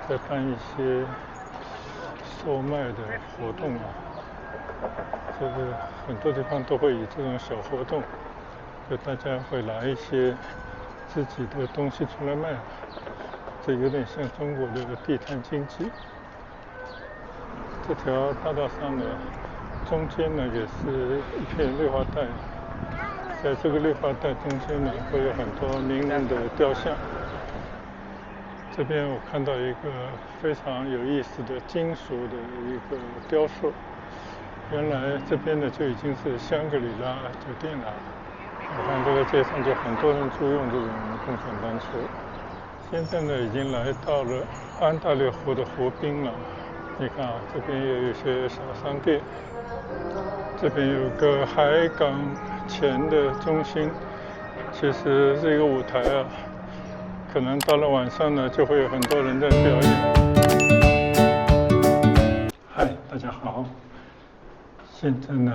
在办一些售卖的活动啊，就是很多地方都会以这种小活动，就大家会拿一些自己的东西出来卖，这有点像中国的地摊经济。这条大道上呢，中间呢也是一片绿化带，在这个绿化带中间呢，会有很多名人的雕像。这边我看到一个非常有意思的金属的一个雕塑，原来这边呢就已经是香格里拉酒店了。我看这个街上就很多人租用这种共享单车。现在呢已经来到了安大略湖的湖滨了。你看啊，这边也有一些小商店，这边有个海港前的中心，其实是一个舞台啊。可能到了晚上呢，就会有很多人在表演。嗨，大家好。现在呢，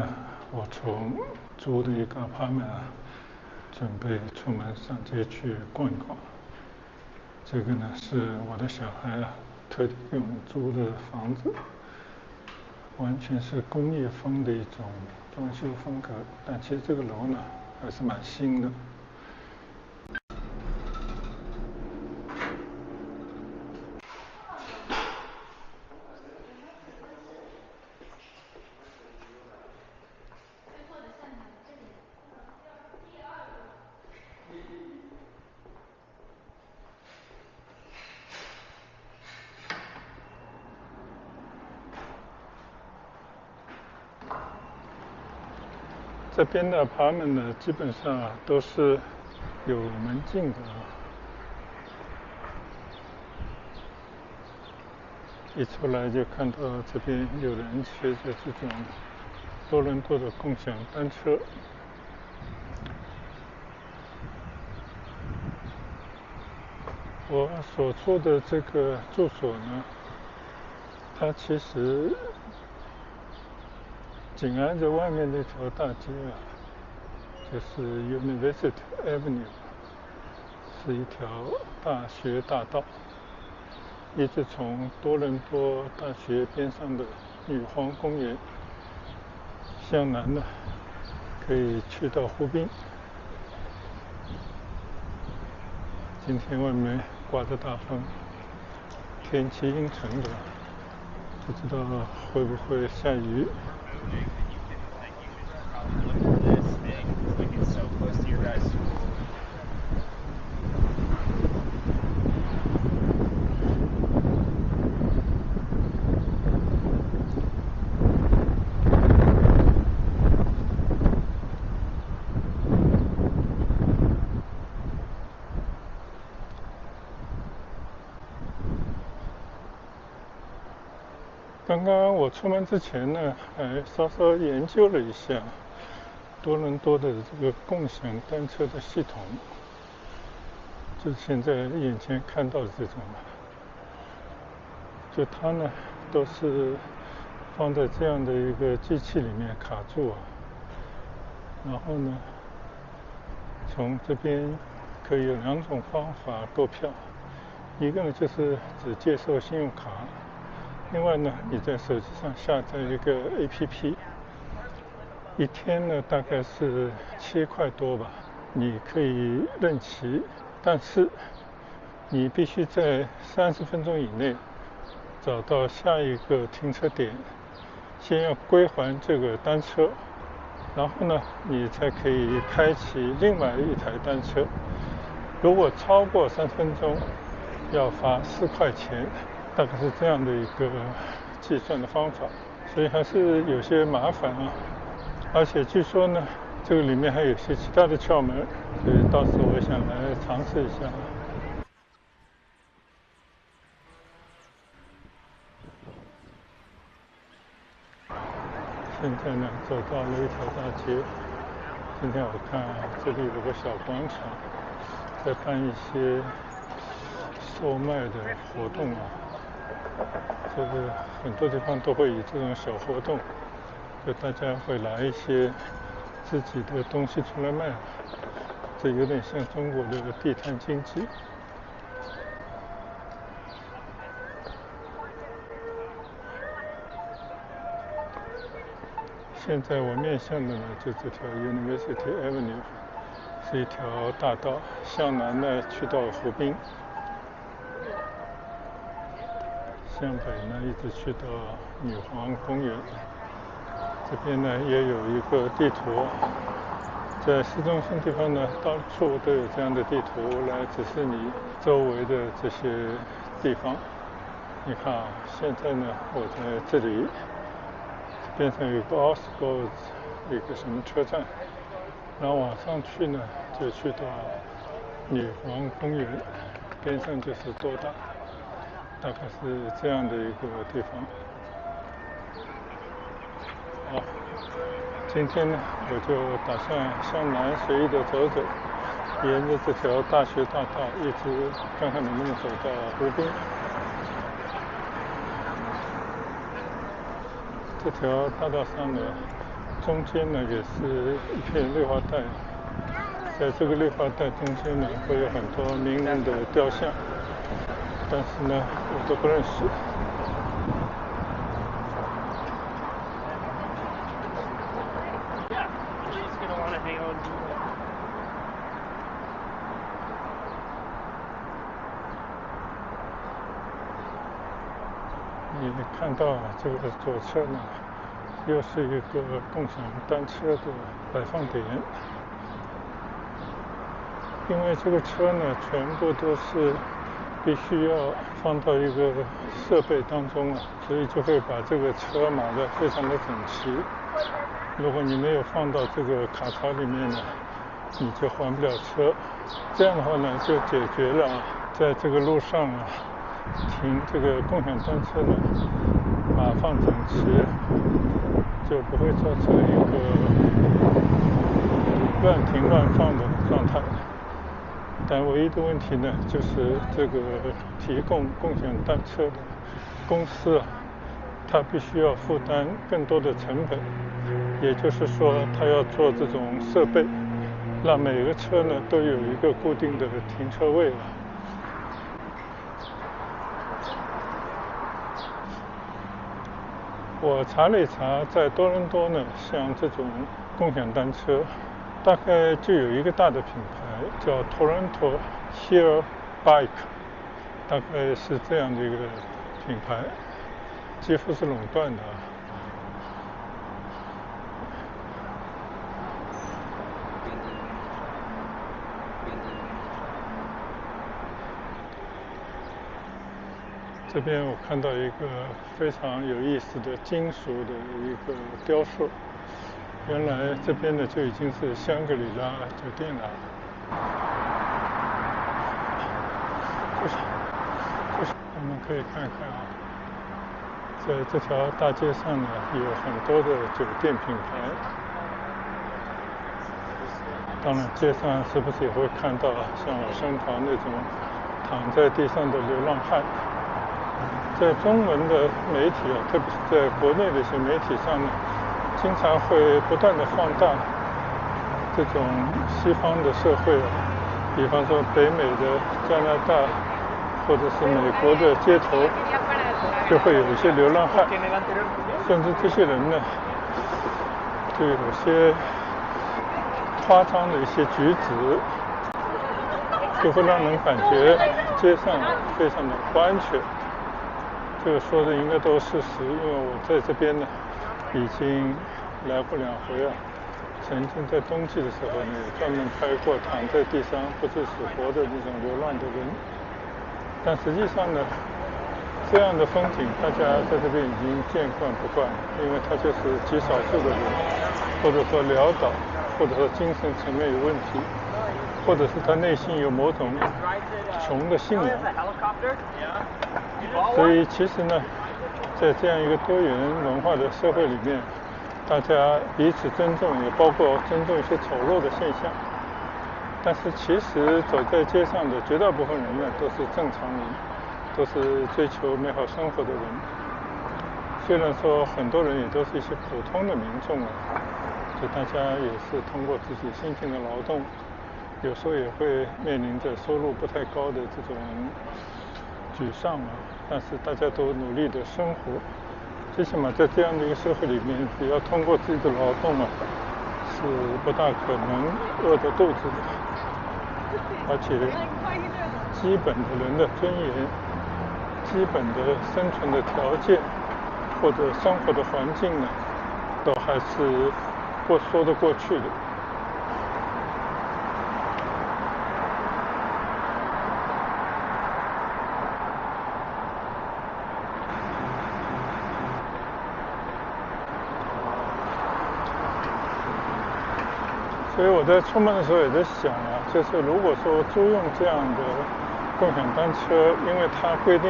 我从租的一个 apartment 啊，准备出门上街去逛一逛。这个呢是我的小孩啊特地给我们租的房子，完全是工业风的一种装修风格，但其实这个楼呢还是蛮新的。这边的 apartment 呢，基本上都是有门禁的。一出来就看到这边有人骑着这种多伦多的共享单车。我所住的这个住所呢，它其实紧挨着外面那条大街啊，就是 University Avenue， 是一条大学大道，一直从多伦多大学边上的女皇公园向南呢，可以去到湖滨。今天外面刮着大风，天气阴沉的，不知道会不会下雨。刚刚我出门之前呢，还稍稍研究了一下多伦多的这个共享单车的系统，就现在眼前看到的这种，就它呢都是放在这样的一个机器里面卡住啊，然后呢，从这边可以有两种方法购票，一个呢就是只接受信用卡。另外呢，你在手机上下载一个 APP， 一天呢大概是7块多吧，你可以任骑，但是你必须在30分钟以内找到下一个停车点，先要归还这个单车，然后呢，你才可以开启另外一台单车。如果超过3分钟，要罚4块钱。大概是这样的一个计算的方法，所以还是有些麻烦啊。而且据说呢，这个里面还有些其他的窍门，所以到时候我想来尝试一下。现在呢，走到了一条大街。今天我看这里有个小广场，在办一些售卖的活动啊。就是很多地方都会以这种小活动，就大家会拿一些自己的东西出来卖，这有点像中国的地摊经济。现在我面向的呢，就这条 University Avenue， 是一条大道，向南呢去到湖滨，向北呢一直去到女皇公园。这边呢也有一个地图，在市中心地方呢，到处都有这样的地图来指示你周围的这些地方。你看啊，现在呢我在这里，边上有个 Osgood 一个什么车站，然后往上去呢就去到女皇公园，边上就是多大，大概是这样的一个地方。好，今天呢我就打算向南随意的走走，沿着这条大学大道一直看看能不能走到湖滨。这条大道上呢，中间呢也是一片绿化带，在这个绿化带中间呢会有很多名人的雕像，但是呢我都不认识。你看到这个左侧呢，又是一个共享单车的摆放点。因为这个车呢，全部都是必须要放到一个设备当中啊，所以就会把这个车码得非常的整齐。如果你没有放到这个卡槽里面呢，你就还不了车。这样的话呢，就解决了在这个路上啊停这个共享单车呢码放整齐，就不会造成一个乱停乱放的状态。但唯一的问题呢，就是这个提供共享单车的公司啊，它必须要负担更多的成本，也就是说，它要做这种设备，让每个车呢都有一个固定的停车位了。我查了一查，在多伦多呢，像这种共享单车，大概就有一个大的品牌叫 Toronto Here Bike， 大概是这样的一个品牌，几乎是垄断的。这边我看到一个非常有意思的金属的一个雕塑，原来这边呢就已经是香格里拉酒店了。我们可以看看啊，在这条大街上呢有很多的酒店品牌。当然，街上是不是也会看到像我身旁那种躺在地上的流浪汉？在中文的媒体啊，特别是在国内的一些媒体上呢，经常会不断的放大这种西方的社会啊，比方说北美的加拿大或者是美国的街头，就会有一些流浪汉，甚至这些人呢，就有些夸张的一些举止，就会让人感觉街上非常的不安全。这个说的应该都是事实，因为我在这边呢已经来过2回啊。曾经在冬季的时候呢，也专门拍过躺在地上不知死活的那种流浪的人。但实际上呢，这样的风景大家在这边已经见惯不惯，因为它就是极少数的人，或者说潦倒，或者说精神层面有问题，或者是他内心有某种穷的信仰。所以其实呢，在这样一个多元文化的社会里面，大家彼此尊重，也包括尊重一些丑陋的现象。但是其实走在街上的绝大部分人呢，都是正常人，都是追求美好生活的人。虽然说很多人也都是一些普通的民众啊，就大家也是通过自己辛勤的劳动，有时候也会面临着收入不太高的这种沮丧啊，但是大家都努力的生活，最起码在这样的一个社会里面，只要通过自己的劳动啊，是不大可能饿着肚子的。而且基本的人的尊严、基本的生存的条件或者生活的环境呢，都还是说得过去的。所以我在出门的时候也在想啊，就是如果说租用这样的共享单车，因为它规定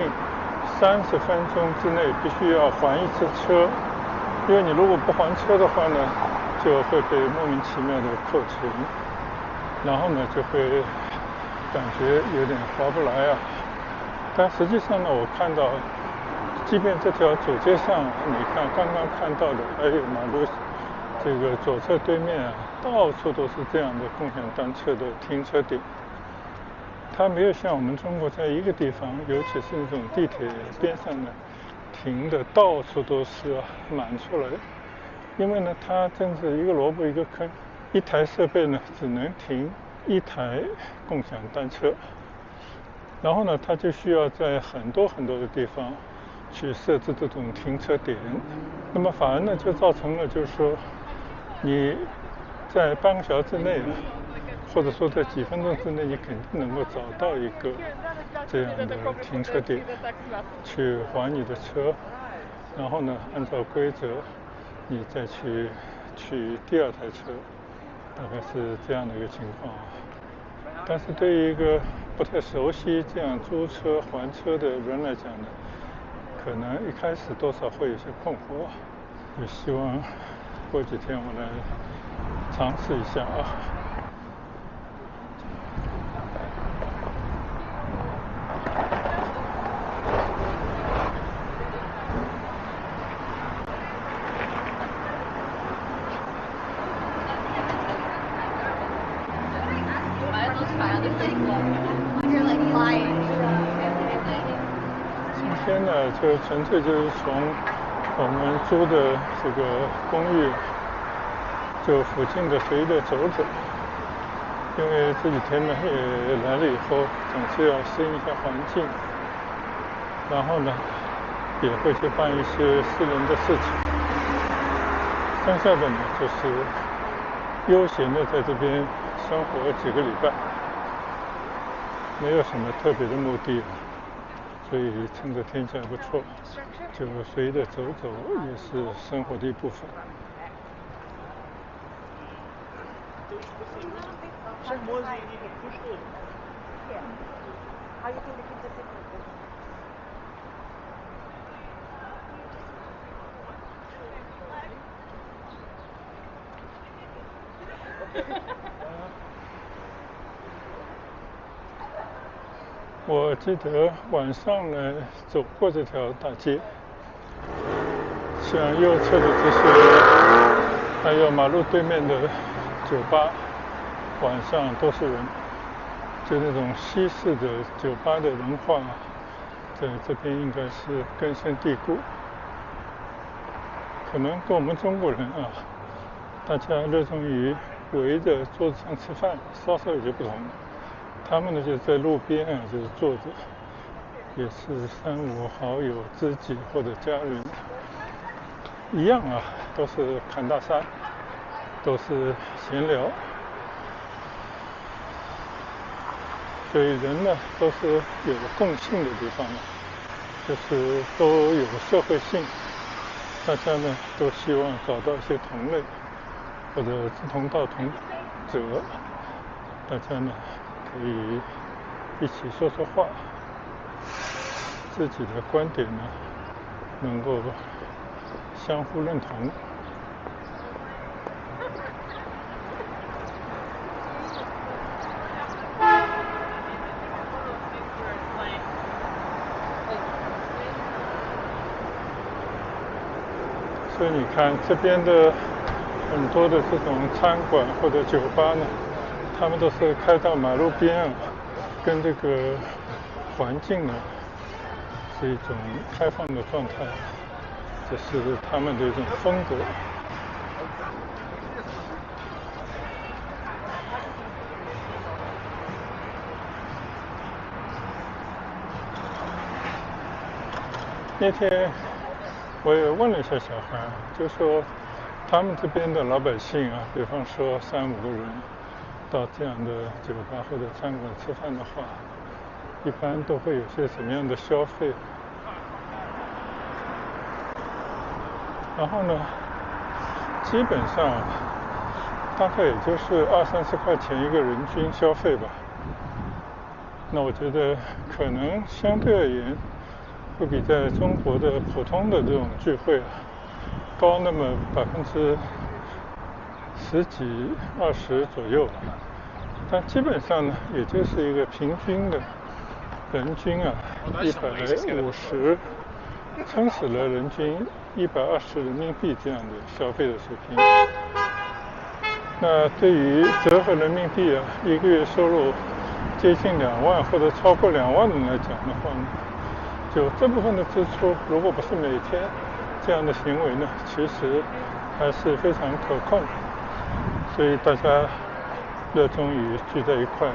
30分钟之内必须要还一次车，因为你如果不还车的话呢，就会被莫名其妙的扣钱，然后呢就会感觉有点划不来啊。但实际上呢，我看到，即便这条主街上，你看刚刚看到的，还有马路这个左侧对面啊，到处都是这样的共享单车的停车点。它没有像我们中国在一个地方，尤其是那种地铁边上呢，停的到处都是啊，满出来。因为呢，它真是一个萝卜一个坑，一台设备呢只能停一台共享单车，然后呢，它就需要在很多的地方去设置这种停车点。那么反而呢，就造成了就是说，你在半个小时之内，或者说在几分钟之内，你肯定能够找到一个这样的停车点去还你的车，然后呢，按照规则你再去取第二台车，大概是这样的一个情况。但是对于一个不太熟悉这样租车还车的人来讲呢，可能一开始多少会有些困惑，也希望过几天我来尝试一下啊。今天呢，就纯粹就是从我们租的这个公寓就附近的随意的走走，因为这几天呢也来了以后，总是要适应一下环境，然后呢也会去办一些私人的事情，剩下的呢就是悠闲的在这边生活几个礼拜，没有什么特别的目的，所以趁着天气还不错，就随意的走走也是生活的一部分。我记得晚上呢走过这条大街，像右侧的这些，还有马路对面的酒吧，晚上都是人，就那种西式的酒吧的文化，在这边应该是根深蒂固。可能跟我们中国人啊，大家热衷于围着桌子上吃饭，稍稍有些不同。他们呢就在路边啊，就是坐着，也是3、5好友、知己或者家人，一样啊，都是侃大山，都是闲聊。所以人呢都是有共性的地方，就是都有社会性，大家呢都希望找到一些同类或者志同道同者，大家呢可以一起说说话，自己的观点呢能够相互认同。所以你看这边的很多的这种餐馆或者酒吧呢，他们都是开到马路边啊，跟这个环境呢是一种开放的状态。者是他们的一种风格。那天我也问了一下小孩，就说他们这边的老百姓啊，比方说3、5个人到这样的酒吧或者餐馆吃饭的话，一般都会有些什么样的消费？然后呢，基本上大概也就是20、30块钱一个人均消费吧。那我觉得可能相对而言，会比在中国的普通的这种聚会高那么10几、20左右，但基本上呢，也就是一个平均的人均150，撑死了人均120人民币这样的消费的水平。那对于折合人民币一个月收入接近2万或者超过2万人来讲的话呢，就这部分的支出，如果不是每天这样的行为呢，其实还是非常可控。所以大家热衷于聚在一块，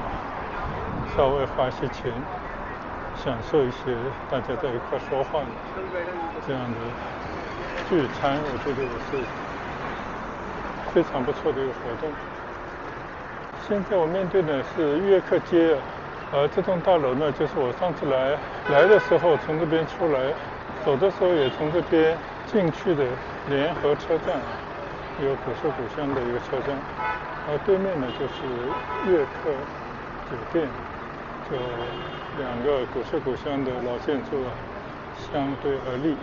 稍微花些钱，享受一些大家在一块说话的这样的聚餐，我觉得也是非常不错的一个活动。现在我面对的是悦客街，这栋大楼呢，就是我上次来的时候从这边出来，走的时候也从这边进去的联合车站，有古色古香的一个车站，而对面呢就是悦客酒店，就2个古色古香的老建筑相对而立。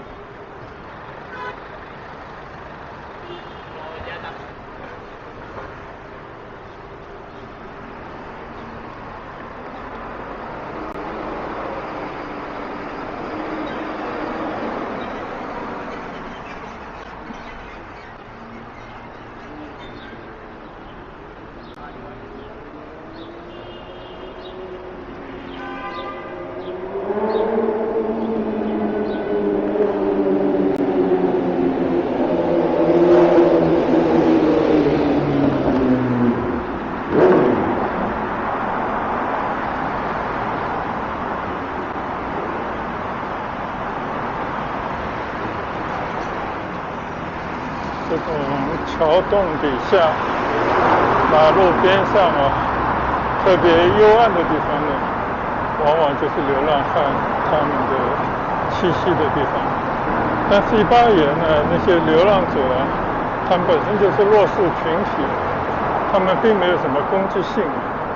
这种桥洞底下、马路边上特别幽暗的地方呢，往往就是流浪汉他们的栖息的地方。但是一般而言呢，那些流浪者他们本身就是弱势群体，他们并没有什么攻击性，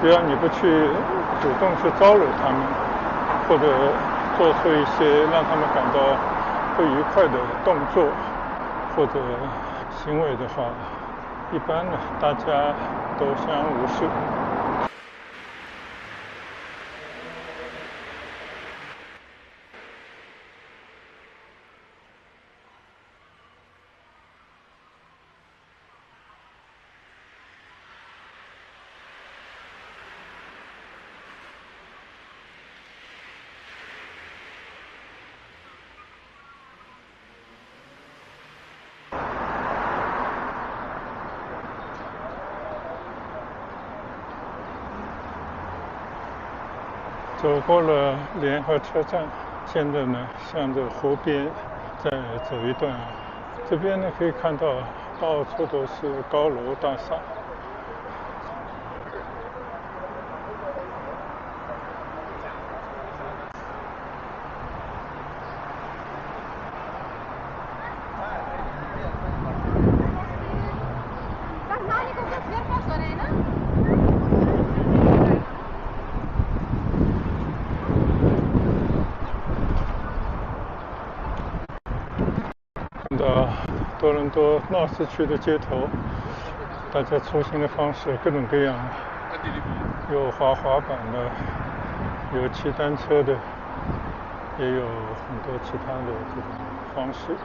只要你不去主动去招惹他们，或者做出一些让他们感到不愉快的动作或者行为的话，一般呢大家都相无视。走过了联合车站，现在呢向着湖边再走一段，这边呢可以看到到处都是高楼大厦。看到多伦多闹市区的街头，大家出行的方式各种各样，有滑板的，有骑单车的，也有很多其他的这种方式。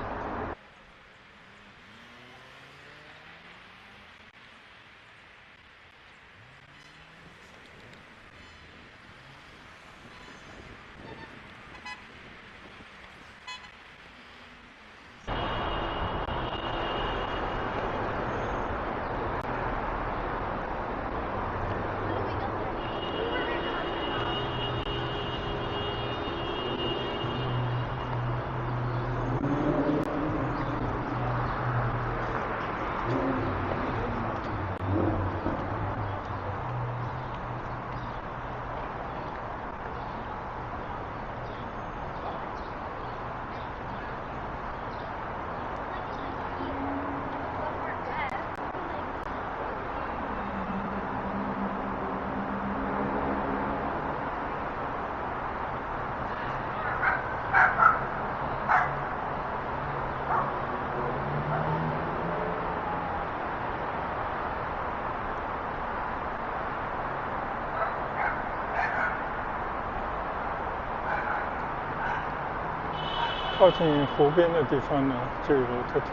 靠近湖边的地方呢，就有这条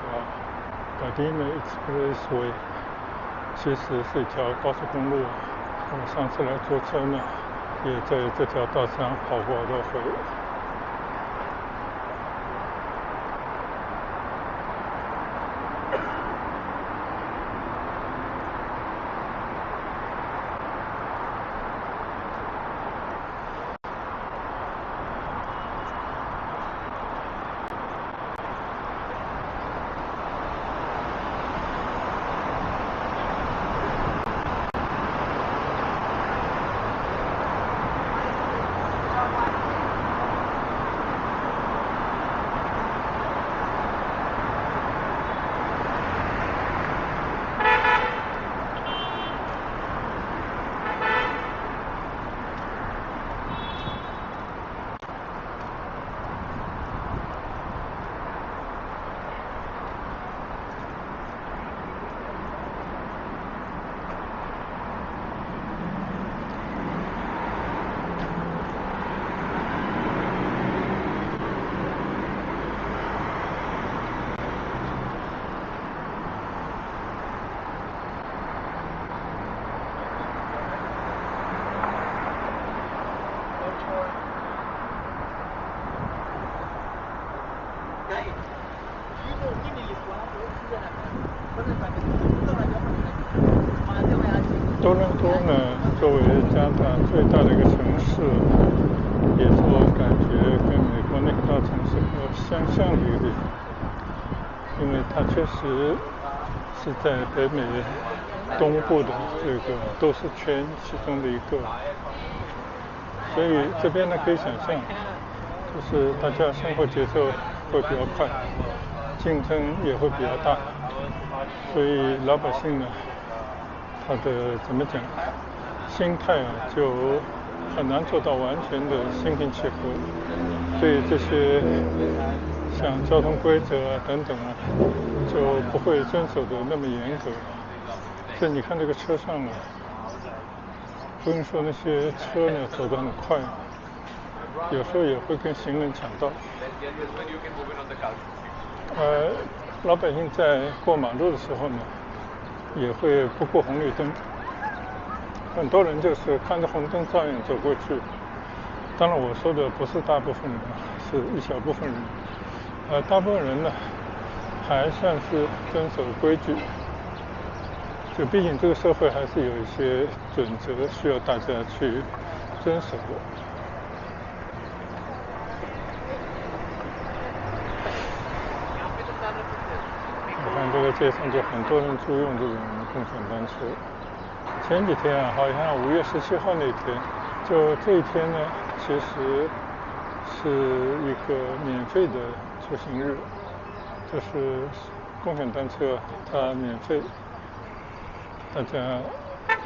Gardiner Expressway， 其实是一条高速公路。我上次来坐车呢，也在这条道上跑过好多回。多伦多呢，作为加拿大最大的一个城市，也是我感觉跟美国那个大城市比较相像的一个地方，因为它确实是在北美东部的这个都市圈其中的一个，所以这边呢可以想象，就是大家生活节奏会比较快，竞争也会比较大，所以老百姓呢，他的怎么讲，心态啊就很难做到完全的心平气和，对这些像交通规则啊等等啊，就不会遵守的那么严格。所以你看这个车上啊，不用说那些车呢走得很快，有时候也会跟行人抢道。老百姓在过马路的时候呢，也会不过红绿灯。很多人就是看着红灯照样走过去。当然我说的不是大部分人，是一小部分人。大部分人呢，还算是遵守规矩。就毕竟这个社会还是有一些准则需要大家去遵守的。你看这个街上就很多人租用这种共享单车。前几天啊，好像5月17号那天，就这一天呢，其实是一个免费的出行日，就是共享单车它免费，大家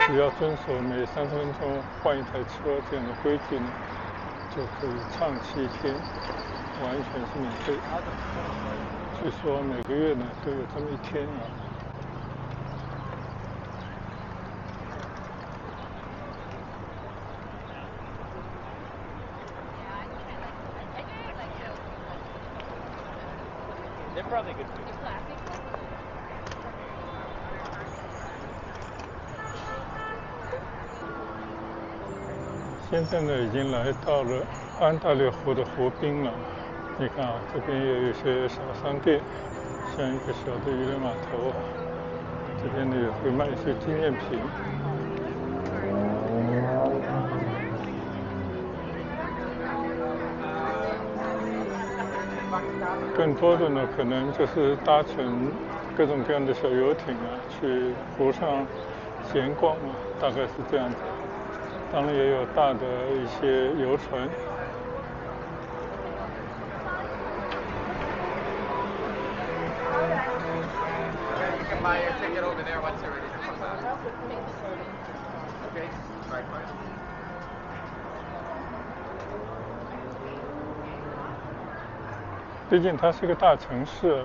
只要遵守每30分钟换一台车这样的规矩呢，就可以畅骑1天，完全是免费。据说每个月呢都有这么一天啊。现在呢，已经来到了安大略湖的湖滨了。你看啊，这边也有一些小商店，像一个小的渔人码头。这边呢也会卖一些纪念品。更多的呢，可能就是搭乘各种各样的小游艇啊，去湖上闲逛啊，大概是这样子。当然也有大的一些游船。毕竟它是个大城市，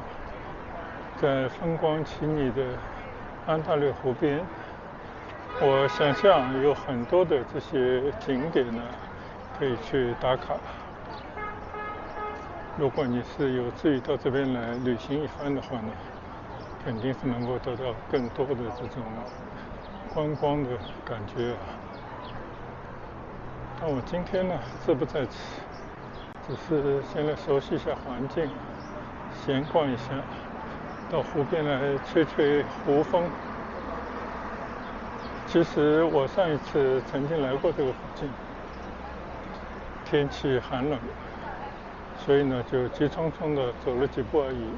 在风光旖旎的安大略湖边，我想象有很多的这些景点呢，可以去打卡。如果你是有志于到这边来旅行一番的话呢，肯定是能够得到更多的这种观光的感觉啊。但我今天呢，志不在此，只是先来熟悉一下环境，闲逛一下，到湖边来吹吹湖风。其实我上一次曾经来过这个附近，天气寒冷，所以呢就急匆匆的走了几步而已。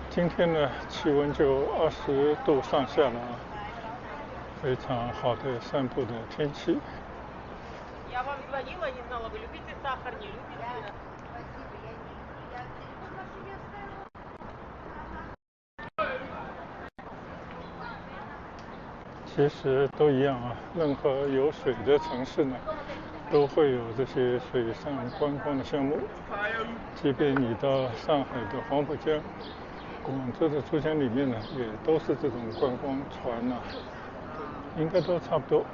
今天呢气温就20度上下了，非常好的散步的天气。Я вам звонила, не знала, вы любите сахар, не любите? 其实都一样啊，任何有水的城市呢，都会有这些水上观光的项目。即便你到上海的黄浦江、广州的珠江里面呢，也都是这种观光船啊，应该都差不多。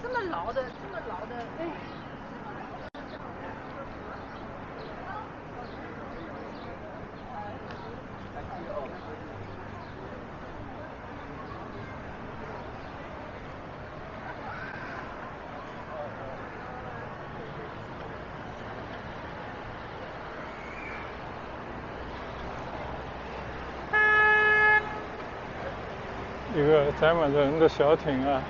这么牢的，一个载满着人的小艇啊，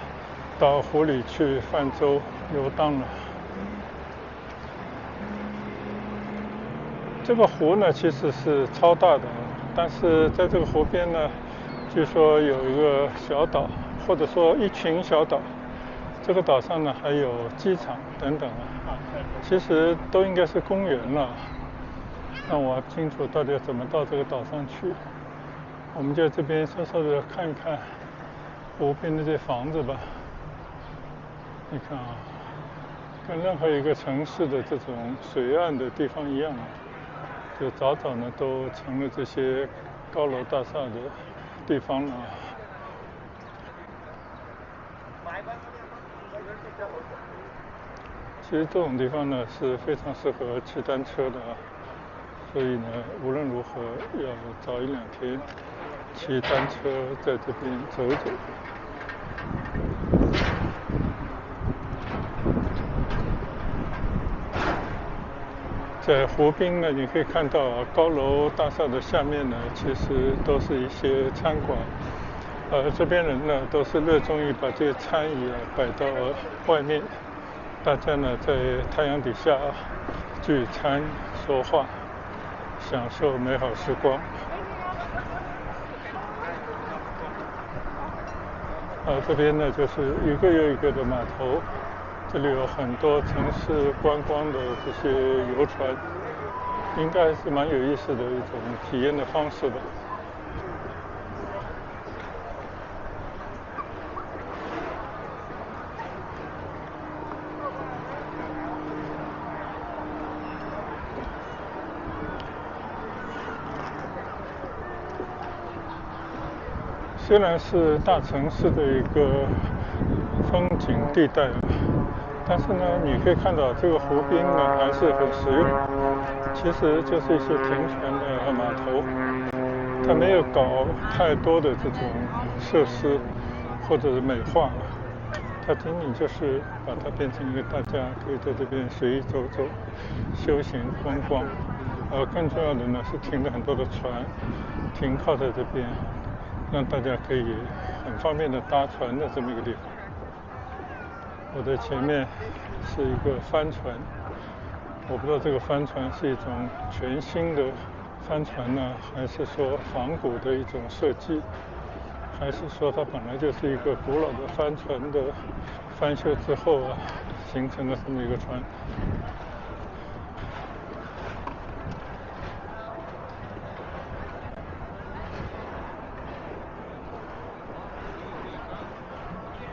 到湖里去泛舟游荡了。这个湖呢其实是超大的，但是在这个湖边呢，据说有一个小岛，或者说一群小岛。这个岛上呢还有机场等等啊，其实都应该是公园了。那我清楚到底要怎么到这个岛上去。我们就在这边稍稍的看一看湖边的这些房子吧。你看啊，跟任何一个城市的这种水岸的地方一样，就早早呢都成了这些高楼大厦的地方了。其实这种地方呢是非常适合骑单车的啊，所以呢无论如何要早1-2天骑单车在这边走一走。在湖边呢，你可以看到高楼大厦的下面呢，其实都是一些餐馆，这边人呢都是热衷于把这些餐椅摆到外面，大家呢在太阳底下聚餐说话，享受美好时光。这边呢就是一个又一个的码头，这里有很多城市观光的这些游船，应该是蛮有意思的一种体验的方式吧。虽然是大城市的一个风景地带，但是呢，你可以看到这个湖边呢还是很实用，其实就是一些停船的码头，它没有搞太多的这种设施或者是美化，它仅仅就是把它变成一个大家可以在这边随意走走、休闲观光，更重要的呢是停了很多的船，停靠在这边，让大家可以很方便的搭船的这么一个地方。我的前面是一个帆船，我不知道这个帆船是一种全新的帆船呢，还是说仿古的一种设计，还是说它本来就是一个古老的帆船的翻修之后形成的这么一个船。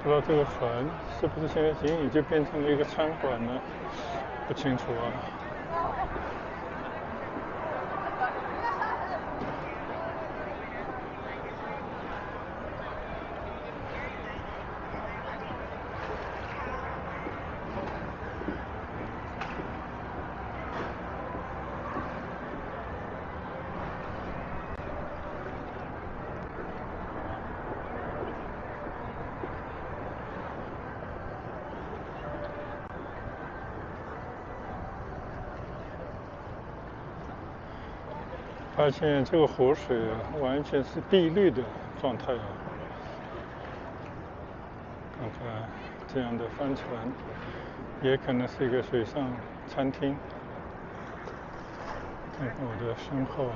不知道这个船是不是现在已经变成了一个餐馆呢？不清楚啊。发现这个湖水啊，完全是碧绿的状态啊。看看这样的帆船，也可能是一个水上餐厅。看看我的身后啊。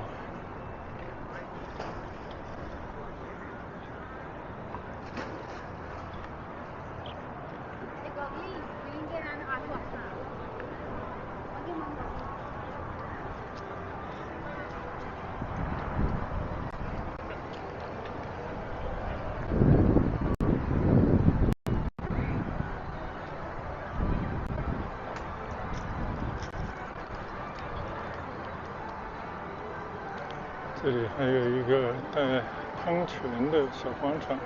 这里还有一个带喷泉的小广场，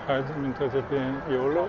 孩子们在这边游乐。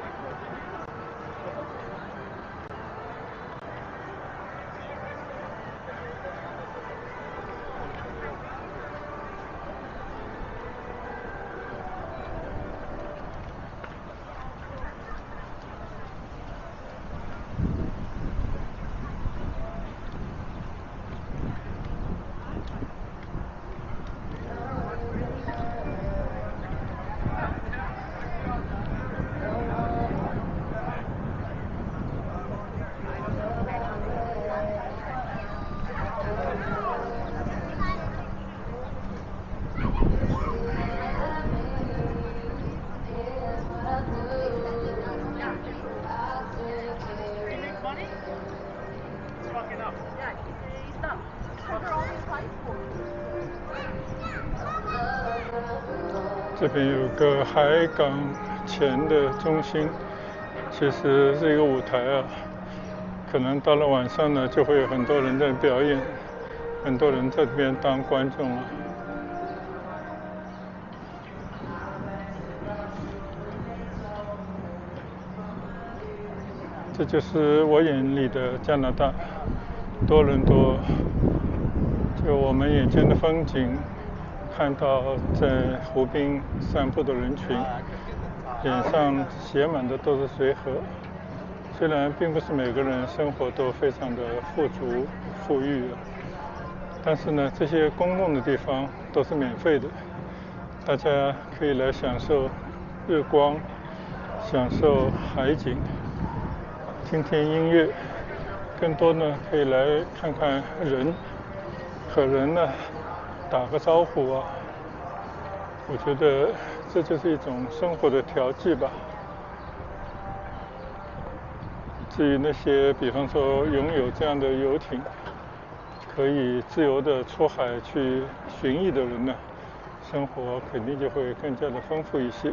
这边有个海港前的中心，其实是一个舞台啊。可能到了晚上呢，就会有很多人在表演，很多人在这边当观众啊。这就是我眼里的加拿大，多伦多。就我们眼前的风景，看到在湖边散步的人群，脸上写满的都是随和。虽然并不是每个人生活都非常的富足富裕，但是呢，这些公共的地方都是免费的，大家可以来享受日光，享受海景，听听音乐，更多呢可以来看看人，和人呢打个招呼啊。我觉得这就是一种生活的调剂吧。至于那些比方说拥有这样的游艇，可以自由的出海去巡弋的人呢，生活肯定就会更加的丰富一些。